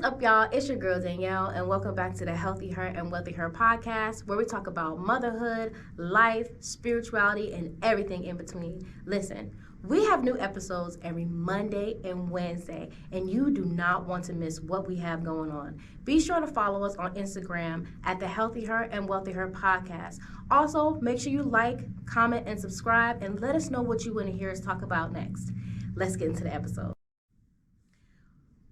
up, y'all? It's your girl Danielle, and welcome back to the Healthy Her and Wealthy Her podcast, where we talk about motherhood, life, spirituality, and everything in between. Listen, we have new episodes every Monday and Wednesday, and you do not want to miss what we have going on. Be sure to follow us on Instagram at the Healthy Her and Wealthy Her podcast. Also, make sure you like, comment, and subscribe, and let us know what you want to hear us talk about next. Let's get into the episode.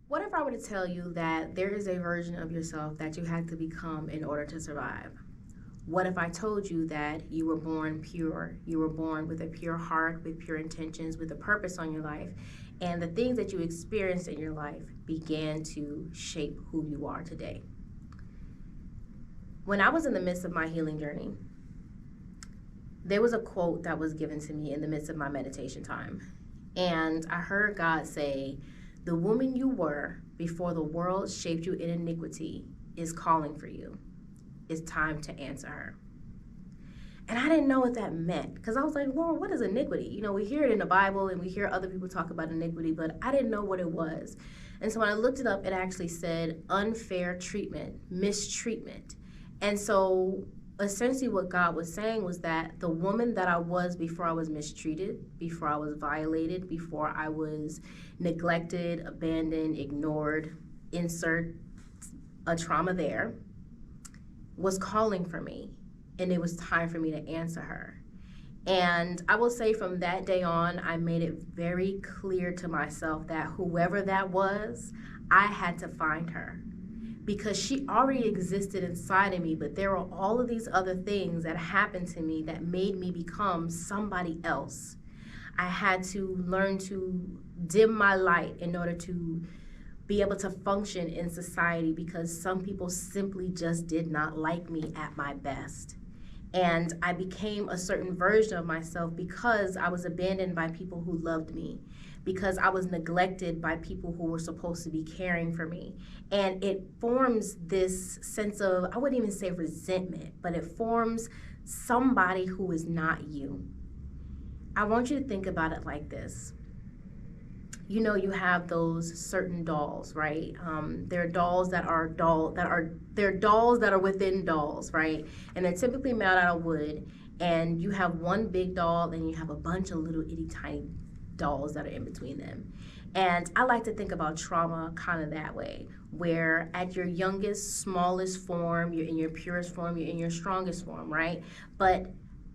What if I were to tell you that there is a version of yourself that you had to become in order to survive? What if I told you that you were born pure, you were born with a pure heart, with pure intentions, with a purpose on your life, and the things that you experienced in your life began to shape who you are today? When I was in the midst of my healing journey, there was a quote that was given to me in the midst of my meditation time. And I heard God say, "The woman you were before the world shaped you in iniquity is calling for you. It's time to answer her." And I didn't know what that meant, because I was like, Lord, what is iniquity? You know, we hear it in the Bible and we hear other people talk about iniquity, but I didn't know what it was. And so when I looked it up, it actually said unfair treatment, mistreatment. And so essentially what God was saying was that the woman that I was before I was mistreated, before I was violated, before I was neglected, abandoned, ignored, insert a trauma there, was calling for me, and it was time for me to answer her. And I will say from that day on, I made it very clear to myself that whoever that was, I had to find her, because she already existed inside of me, but there were all of these other things that happened to me that made me become somebody else. I had to learn to dim my light in order to be able to function in society, because some people simply just did not like me at my best. And I became a certain version of myself because I was abandoned by people who loved me, because I was neglected by people who were supposed to be caring for me. And it forms this sense of, I wouldn't even say resentment, but it forms somebody who is not you. I want you to think about it like this. You know, you have those certain dolls, right? There are dolls that are dolls that are within dolls, right? And they're typically made out of wood. And you have one big doll, and you have a bunch of little itty tiny dolls that are in between them. And I like to think about trauma kind of that way, where at your youngest, smallest form, you're in your purest form, you're in your strongest form, right? But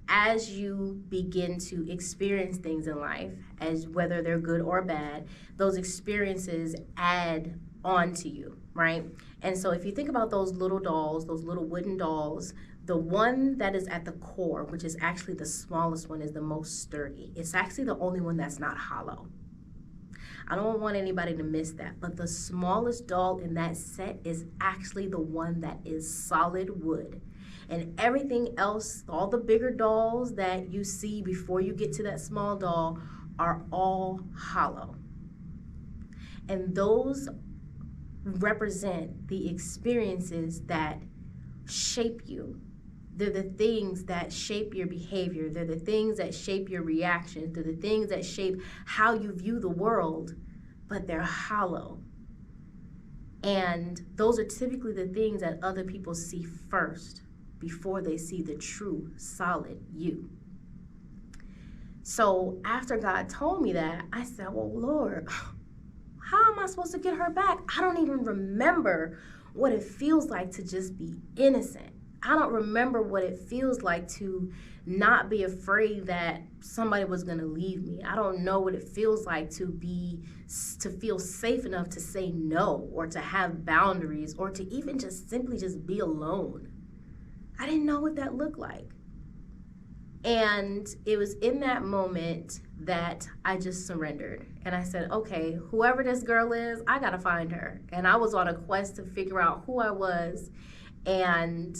as you begin to experience things in life, as whether they're good or bad, those experiences add on to you, right? And so if you think about those little dolls, those little wooden dolls, the one that is at the core, which is actually the smallest one, is the most sturdy. It's actually the only one that's not hollow. I don't want anybody to miss that, but the smallest doll in that set is actually the one that is solid wood. And everything else, all the bigger dolls that you see before you get to that small doll, are all hollow. And those represent the experiences that shape you. They're the things that shape your behavior. They're the things that shape your reactions. They're the things that shape how you view the world, but they're hollow. And those are typically the things that other people see first before they see the true, solid you. So after God told me that, I said, well, Lord, how am I supposed to get her back? I don't even remember what it feels like to just be innocent. I don't remember what it feels like to not be afraid that somebody was going to leave me. I don't know what it feels like to feel safe enough to say no, or to have boundaries, or to even just simply just be alone. I didn't know what that looked like. And it was in that moment that I just surrendered. And I said, okay, whoever this girl is, I got to find her. And I was on a quest to figure out who I was and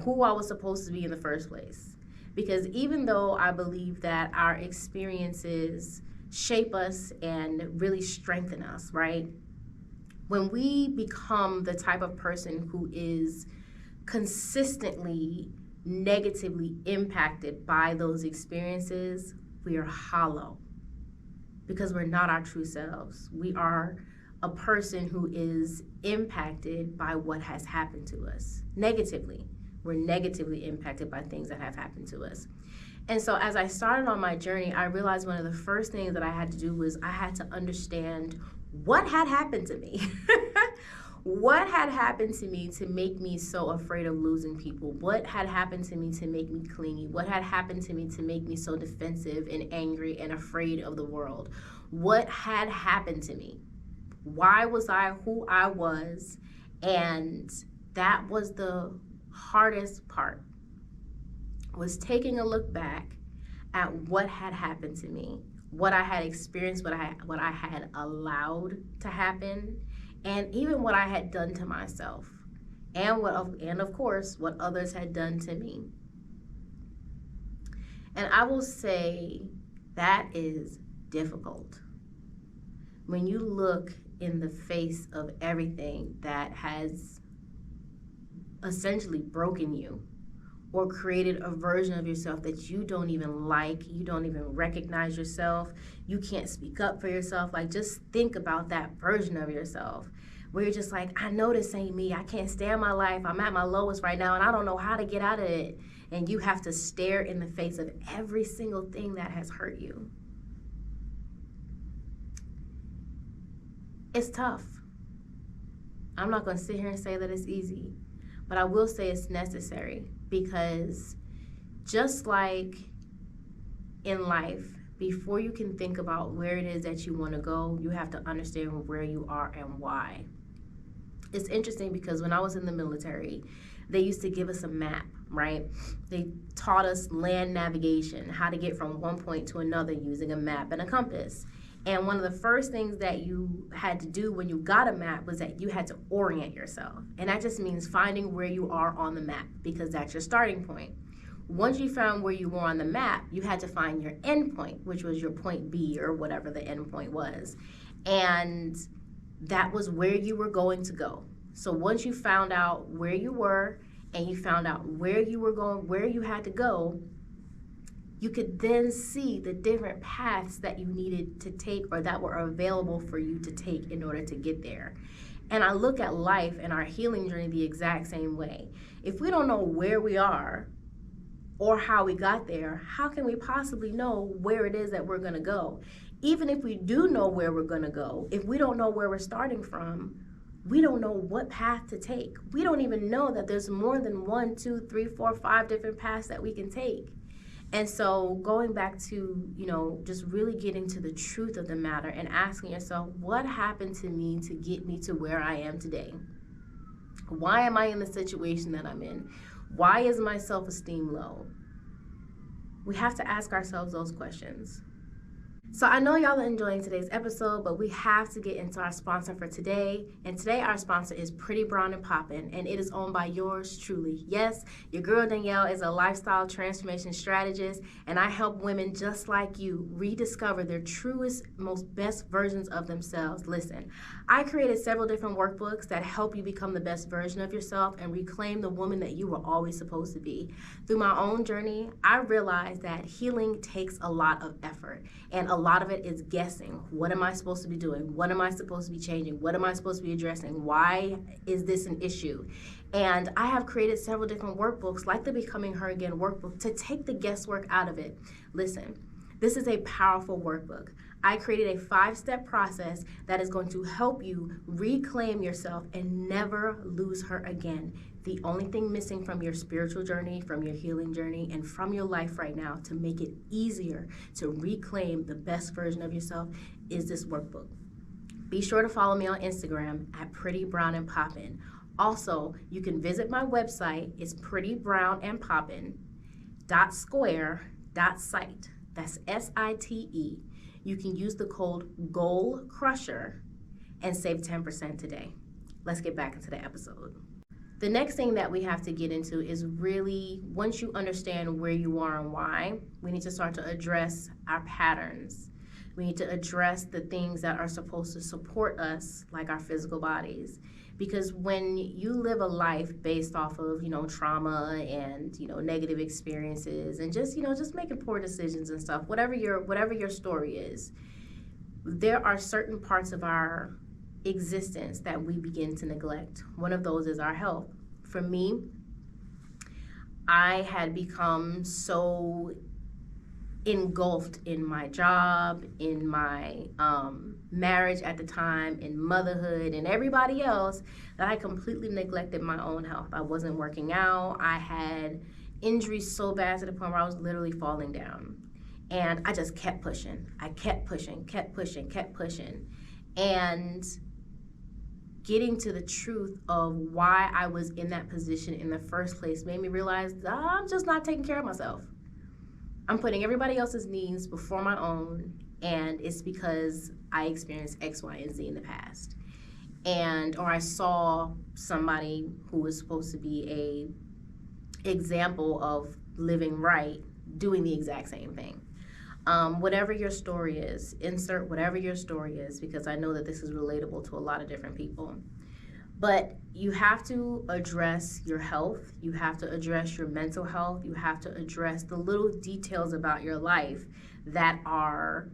who I was supposed to be in the first place. Because even though I believe that our experiences shape us and really strengthen us, right? When we become the type of person who is consistently negatively impacted by those experiences, we are hollow, because we're not our true selves. We are a person who is impacted by what has happened to us negatively. We're negatively impacted by things that have happened to us. And so as I started on my journey, I realized one of the first things that I had to do was I had to understand what had happened to me. What had happened to me to make me so afraid of losing people? What had happened to me to make me clingy? What had happened to me to make me so defensive and angry and afraid of the world? What had happened to me? Why was I who I was? And that was the hardest part, was taking a look back at what had happened to me, what I had experienced, what I had allowed to happen, and even what I had done to myself, and of course what others had done to me. And I will say that is difficult. When you look in the face of everything that has essentially broken you, or created a version of yourself that you don't even like, you don't even recognize yourself, you can't speak up for yourself. Like, just think about that version of yourself where you're just like, I know this ain't me, I can't stand my life, I'm at my lowest right now and I don't know how to get out of it. And you have to stare in the face of every single thing that has hurt you. It's tough. I'm not going to sit here and say that it's easy, but I will say it's necessary, because just like in life, before you can think about where it is that you want to go, you have to understand where you are and why. It's interesting because when I was in the military, they used to give us a map, right? They taught us land navigation, how to get from one point to another using a map and a compass. And one of the first things that you had to do when you got a map was that you had to orient yourself. And that just means finding where you are on the map, because that's your starting point. Once you found where you were on the map, you had to find your end point, which was your point B or whatever the end point was. And that was where you were going to go. So once you found out where you were and you found out where you were going, where you had to go, you could then see the different paths that you needed to take or that were available for you to take in order to get there. And I look at life and our healing journey the exact same way. If we don't know where we are or how we got there, how can we possibly know where it is that we're going to go? Even if we do know where we're going to go, if we don't know where we're starting from, we don't know what path to take. We don't even know that there's more than 1, 2, 3, 4, 5 different paths that we can take. And so going back to, just really getting to the truth of the matter and asking yourself, what happened to me to get me to where I am today? Why am I in the situation that I'm in? Why is my self-esteem low? We have to ask ourselves those questions. So I know y'all are enjoying today's episode, but we have to get into our sponsor for today. And today our sponsor is Pretty Brown and Poppin', and it is owned by yours truly. Yes, your girl Danielle is a lifestyle transformation strategist, and I help women just like you rediscover their truest, most best versions of themselves. Listen, I created several different workbooks that help you become the best version of yourself and reclaim the woman that you were always supposed to be. Through my own journey, I realized that healing takes a lot of effort, and a lot of it is guessing. What am I supposed to be doing? What am I supposed to be changing? What am I supposed to be addressing? Why is this an issue? And I have created several different workbooks like the Becoming Her Again workbook to take the guesswork out of it. Listen, this is a powerful workbook. I created a 5-step process that is going to help you reclaim yourself and never lose her again. The only thing missing from your spiritual journey, from your healing journey, and from your life right now to make it easier to reclaim the best version of yourself is this workbook. Be sure to follow me on Instagram at Pretty Brown and Poppin'. Also, you can visit my website. It's prettybrownandpoppin.square.site. That's SITE. You can use the code GOALCRUSHER and save 10% today. Let's get back into the episode. The next thing that we have to get into is really, once you understand where you are and why, we need to start to address our patterns. We need to address the things that are supposed to support us, like our physical bodies. Because when you live a life based off of, trauma and, negative experiences and just making poor decisions and stuff, whatever your story is, there are certain parts of our existence that we begin to neglect. One of those is our health. For me, I had become so engulfed in my job, in my marriage at the time, in motherhood, and everybody else, that I completely neglected my own health. I wasn't working out. I had injuries so bad to the point where I was literally falling down. And I just kept pushing. I kept pushing. And getting to the truth of why I was in that position in the first place made me realize I'm just not taking care of myself. I'm putting everybody else's needs before my own, and it's because I experienced X, Y, and Z in the past. Or I saw somebody who was supposed to be a example of living right doing the exact same thing. Whatever your story is, insert whatever your story is, because I know that this is relatable to a lot of different people. But you have to address your health. You have to address your mental health. You have to address the little details about your life that are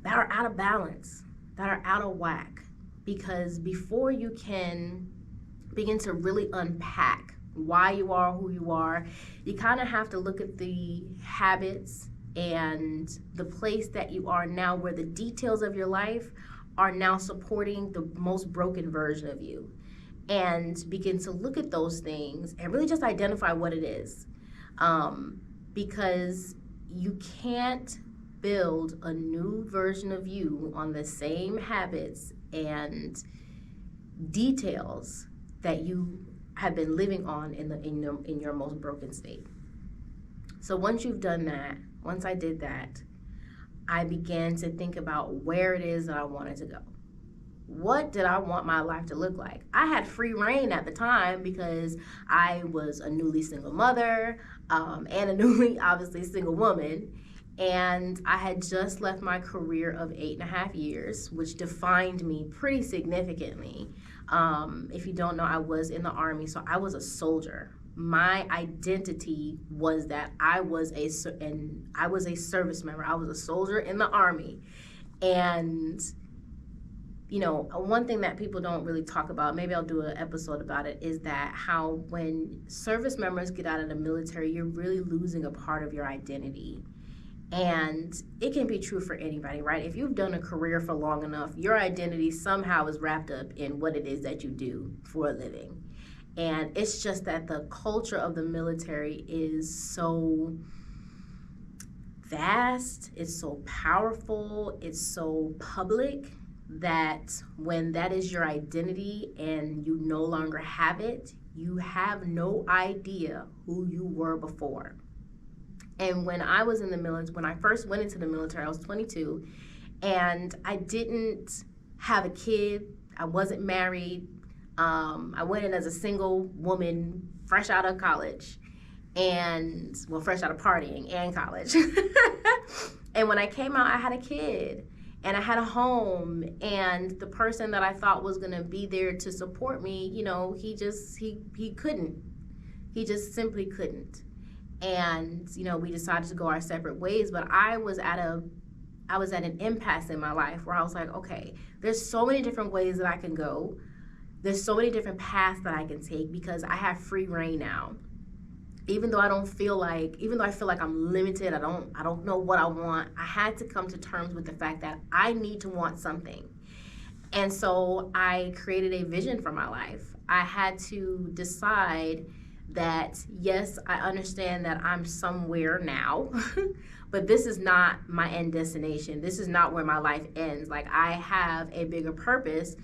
out of balance, that are out of whack. Because before you can begin to really unpack why you are who you are, you kind of have to look at the habits and the place that you are now, where the details of your life are now supporting the most broken version of you, and begin to look at those things and really just identify what it is. Because you can't build a new version of you on the same habits and details that you have been living on in your most broken state. So once you've done that, once I did that, I began to think about where it is that I wanted to go. What did I want my life to look like? I had free reign at the time because I was a newly single mother and a newly, obviously, single woman. And I had just left my career of 8.5 years, which defined me pretty significantly. If you don't know, I was in the Army, so I was a soldier. My identity was that I was a service member. I was a soldier in the Army. And, you know, one thing that people don't really talk about, maybe I'll do an episode about it, is that how when service members get out of the military, you're really losing a part of your identity. And it can be true for anybody, right? If you've done a career for long enough, your identity somehow is wrapped up in what it is that you do for a living. And it's just that the culture of the military is so vast, it's so powerful, it's so public, that when that is your identity and you no longer have it, you have no idea who you were before. And when I was in the military, when I first went into the military, I was 22, and I didn't have a kid. I wasn't married. I went in as a single woman, fresh out of college, fresh out of partying and college. And when I came out, I had a kid, and I had a home, and the person that I thought was gonna be there to support me, you know, he couldn't. He just simply couldn't. And, you know, we decided to go our separate ways, but I was at an impasse in my life where I was like, okay, there's so many different ways that I can go. There's so many different paths that I can take because I have free reign now. Even though I feel like I'm limited, I don't know what I want, I had to come to terms with the fact that I need to want something. And so I created a vision for my life. I had to decide that, yes, I understand that I'm somewhere now, but this is not my end destination. This is not where my life ends. Like, I have a bigger purpose,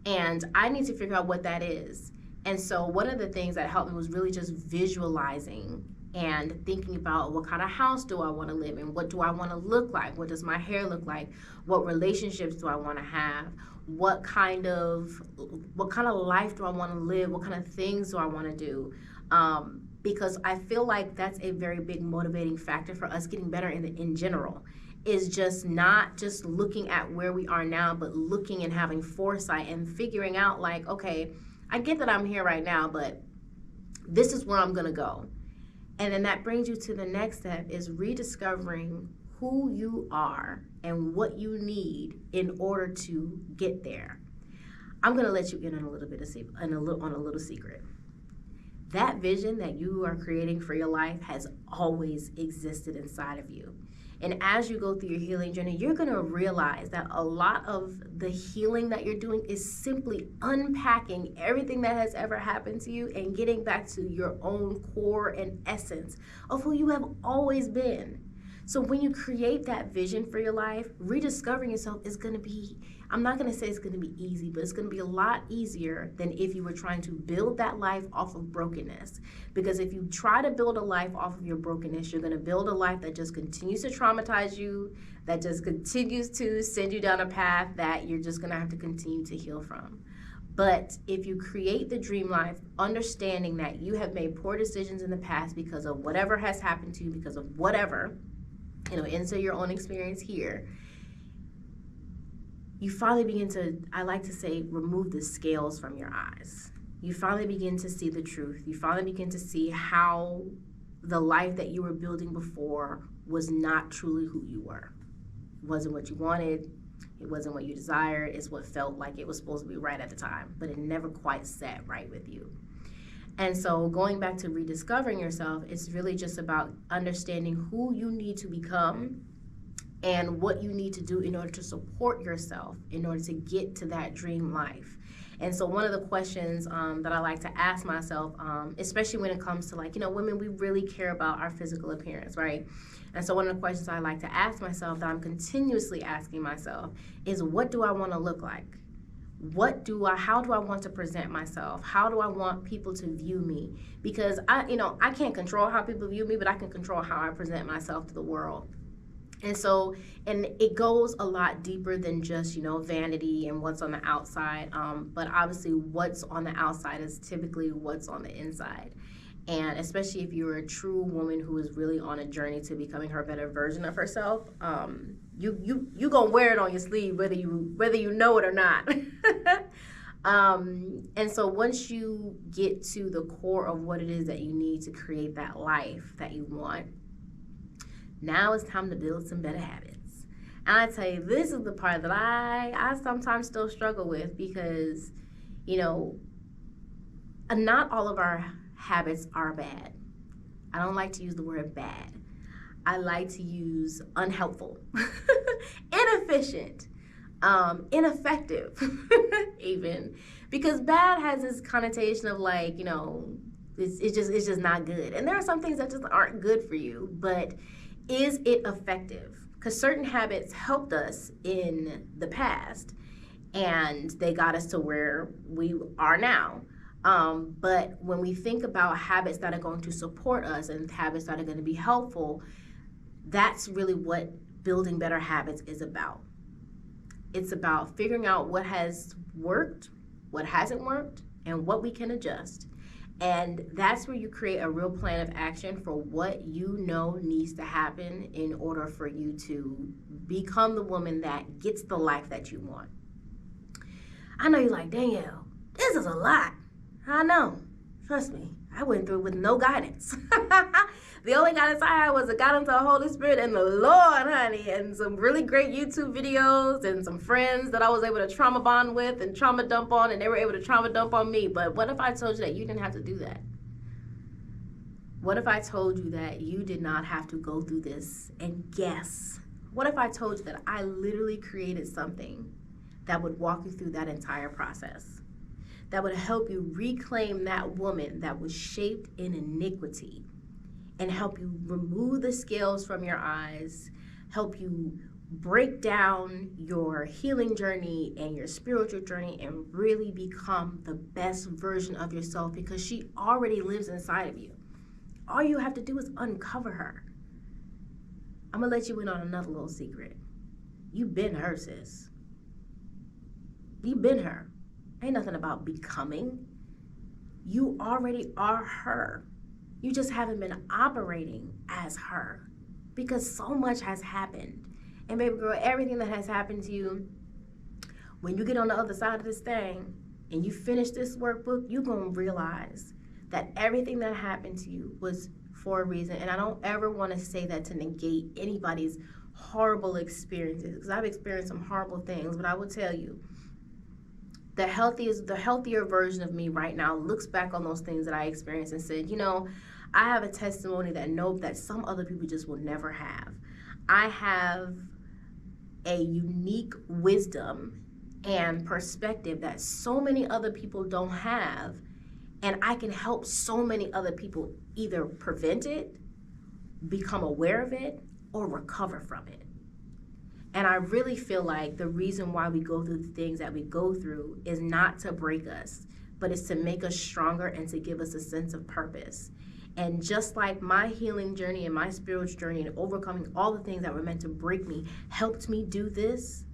and I need to figure out what that is. And so one of the things that helped me was really just visualizing and thinking about, what kind of house do I want to live in? What do I want to look like? What does my hair look like? What relationships do I want to have? What kind of life do I want to live? What kind of things do I want to do? Because I feel like that's a very big motivating factor for us getting better in general, is just not just looking at where we are now, but looking and having foresight and figuring out, like, okay, I get that I'm here right now, but this is where I'm going to go. And then that brings you to the next step, is rediscovering who you are and what you need in order to get there, I'm going to let you in on a little secret. That vision that you are creating for your life has always existed inside of you. And as you go through your healing journey, you're going to realize that a lot of the healing that you're doing is simply unpacking everything that has ever happened to you and getting back to your own core and essence of who you have always been. So when you create that vision for your life, rediscovering yourself is going to be, I'm not going to say it's going to be easy, but it's going to be a lot easier than if you were trying to build that life off of brokenness. Because if you try to build a life off of your brokenness, you're going to build a life that just continues to traumatize you, that just continues to send you down a path that you're just going to have to continue to heal from. But if you create the dream life, understanding that you have made poor decisions in the past because of whatever has happened to you, because of whatever, insert your own experience here, you finally begin to, I like to say, remove the scales from your eyes. You finally begin to see the truth. You finally begin to see how the life that you were building before was not truly who you were. It wasn't what you wanted. It wasn't what you desired. It's what felt like it was supposed to be right at the time, but it never quite sat right with you. And so going back to rediscovering yourself, it's really just about understanding who you need to become and what you need to do in order to support yourself, in order to get to that dream life. And so one of the questions that I like to ask myself, especially when it comes to women, we really care about our physical appearance, right? And so one of the questions I like to ask myself, that I'm continuously asking myself, is what do I want to look like? How do I want to present myself? How do I want people to view me? Because I can't control how people view me, but I can control how I present myself to the world. And so, and it goes a lot deeper than just, vanity and what's on the outside. But obviously what's on the outside is typically what's on the inside. And especially if you're a true woman who is really on a journey to becoming her better version of herself, you gonna wear it on your sleeve whether you know it or not. And so once you get to the core of what it is that you need to create that life that you want, now it's time to build some better habits. And I tell you, this is the part that I sometimes still struggle with, because not all of our habits are bad. I don't like to use the word bad. I like to use unhelpful, inefficient, ineffective, even, because bad has this connotation of it's just not good. And there are some things that just aren't good for you, but is it effective? Because certain habits helped us in the past and they got us to where we are now. But when we think about habits that are going to support us and habits that are going to be helpful, that's really what building better habits is about. It's about figuring out what has worked, what hasn't worked, and what we can adjust. And that's where you create a real plan of action for what you know needs to happen in order for you to become the woman that gets the life that you want. I know you're like, Danielle, this is a lot. I know. Trust me, I went through it with no guidance. The only guidance I had was the guidance of the Holy Spirit and the Lord, honey, and some really great YouTube videos and some friends that I was able to trauma bond with and trauma dump on, and they were able to trauma dump on me. But what if I told you that you didn't have to do that? What if I told you that you did not have to go through this and guess? What if I told you that I literally created something that would walk you through that entire process, that would help you reclaim that woman that was shaped in iniquity, and help you remove the scales from your eyes, help you break down your healing journey and your spiritual journey and really become the best version of yourself, because she already lives inside of you. All you have to do is uncover her. I'm gonna let you in on another little secret. You've been her, sis. You've been her. Ain't nothing about becoming. You already are her. You just haven't been operating as her, because so much has happened. And baby girl, everything that has happened to you, when you get on the other side of this thing and you finish this workbook, you're gonna realize that everything that happened to you was for a reason. And I don't ever wanna say that to negate anybody's horrible experiences, because I've experienced some horrible things, but I will tell you, the healthier version of me right now looks back on those things that I experienced and said, I have a testimony that some other people just will never have. I have a unique wisdom and perspective that so many other people don't have, and I can help so many other people either prevent it, become aware of it, or recover from it. And I really feel like the reason why we go through the things that we go through is not to break us, but it's to make us stronger and to give us a sense of purpose. And just like my healing journey and my spiritual journey and overcoming all the things that were meant to break me helped me do this,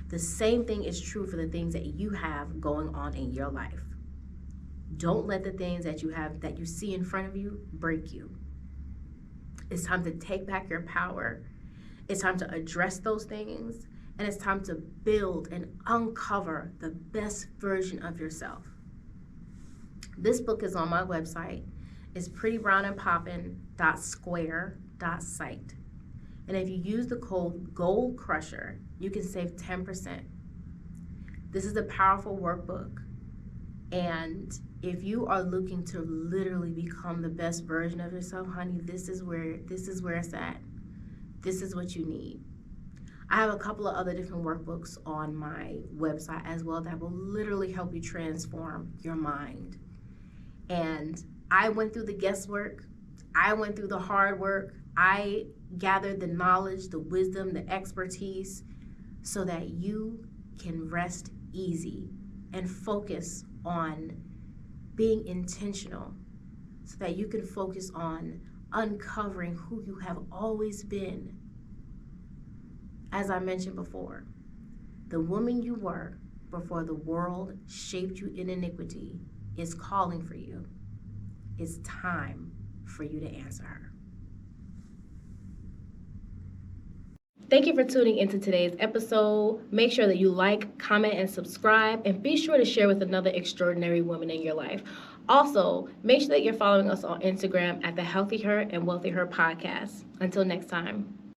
the same thing is true for the things that you have going on in your life. Don't let the things that you see in front of you break you. It's time to take back your power. It's time to address those things, and it's time to build and uncover the best version of yourself. This book is on my website. It's prettybrowndandpoppin.square.site. And if you use the code GOLDCRUSHER, you can save 10%. This is a powerful workbook. And if you are looking to literally become the best version of yourself, honey, this is where it's at. This is what you need. I have a couple of other different workbooks on my website as well that will literally help you transform your mind. And I went through the guesswork. I went through the hard work. I gathered the knowledge, the wisdom, the expertise so that you can rest easy and focus on being intentional, so that you can focus on uncovering who you have always been. As I mentioned before, the woman you were before the world shaped you in iniquity is calling for you. It's time for you to answer her. Thank you for tuning into today's episode. Make sure that you like, comment, and subscribe, and be sure to share with another extraordinary woman in your life. Also, make sure that you're following us on Instagram at the Healthy Her and Wealthy Her podcast. Until next time.